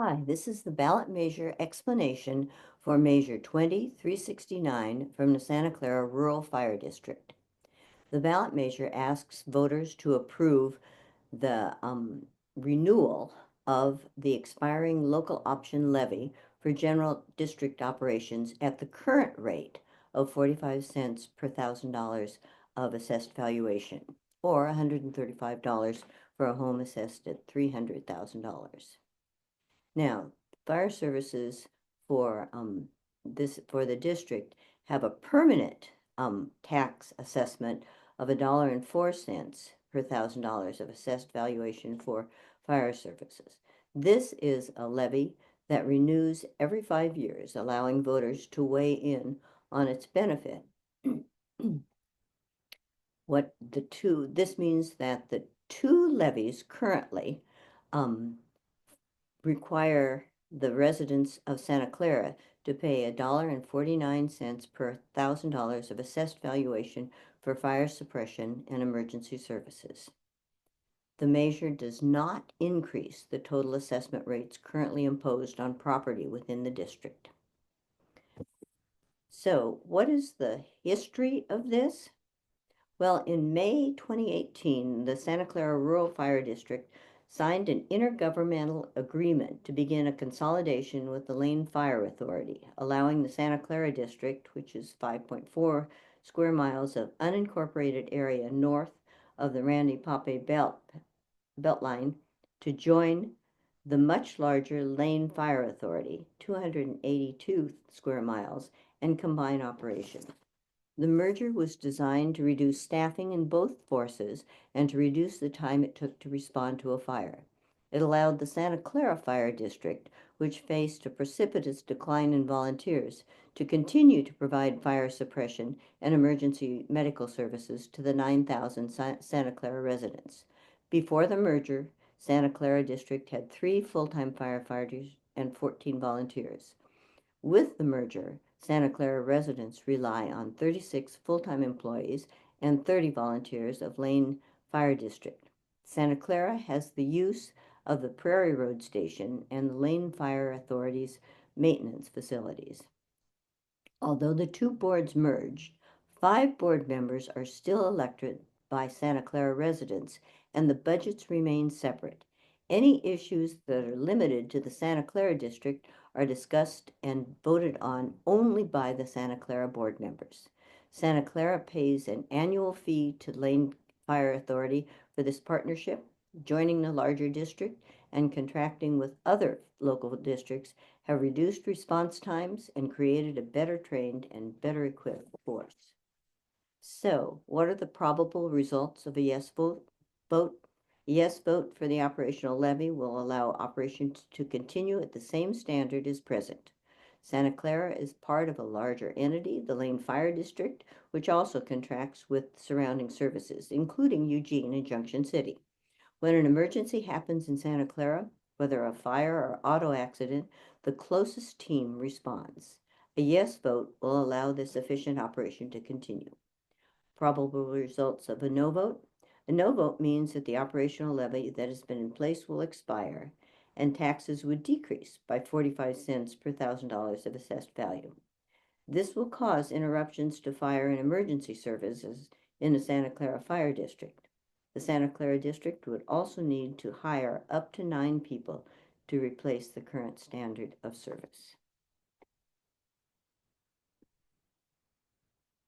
Hi, this is the ballot measure explanation for Measure 2369 from the Santa Clara Rural Fire District. The ballot measure asks voters to approve the renewal of the expiring local option levy for general district operations at the current rate of 45 cents per $1,000 of assessed valuation, or $135 for a home assessed at $300,000. Now, fire services for for the district have a permanent tax assessment of $1.04 per $1,000 of assessed valuation for fire services. This is a levy that renews every 5 years, allowing voters to weigh in on its benefit. This means that the two levies currently um, require the residents of Santa Clara to pay $1.49 per $1,000 of assessed valuation for fire suppression and emergency services. The measure does not increase the total assessment rates currently imposed on property within the district. So, what is the history of this? Well, in May 2018, the Santa Clara Rural Fire District signed an intergovernmental agreement to begin a consolidation with the Lane Fire Authority, allowing the Santa Clara District, which is 5.4 square miles of unincorporated area north of the Randy Pape Beltline, to join the much larger Lane Fire Authority, 282 square miles, and combine operations. The merger was designed to reduce staffing in both forces and to reduce the time it took to respond to a fire. It allowed the Santa Clara Fire District, which faced a precipitous decline in volunteers, to continue to provide fire suppression and emergency medical services to the 9,000 Santa Clara residents. Before the merger, Santa Clara District had 3 full-time firefighters and 14 volunteers. With the merger, Santa Clara residents rely on 36 full-time employees and 30 volunteers of Lane Fire District. Santa Clara has the use of the Prairie Road Station and the Lane Fire Authority's maintenance facilities. Although the two boards merged, 5 board members are still elected by Santa Clara residents, and the budgets remain separate. Any issues that are limited to the Santa Clara district are discussed and voted on only by the Santa Clara board members. Santa Clara pays an annual fee to Lane Fire Authority for this partnership. Joining the larger district and contracting with other local districts have reduced response times and created a better trained and better equipped force. So, what are the probable results of a yes vote? A yes vote for the operational levy will allow operations to continue at the same standard as present. Santa Clara is part of a larger entity, the Lane Fire District, which also contracts with surrounding services, including Eugene and Junction City. When an emergency happens in Santa Clara, whether a fire or auto accident, the closest team responds. A yes vote will allow this efficient operation to continue. Probable results of a no vote. A no vote means that the operational levy that has been in place will expire, and taxes would decrease by 45 cents per $1,000 of assessed value. This will cause interruptions to fire and emergency services in the Santa Clara Fire District. The Santa Clara District would also need to hire up to 9 people to replace the current standard of service.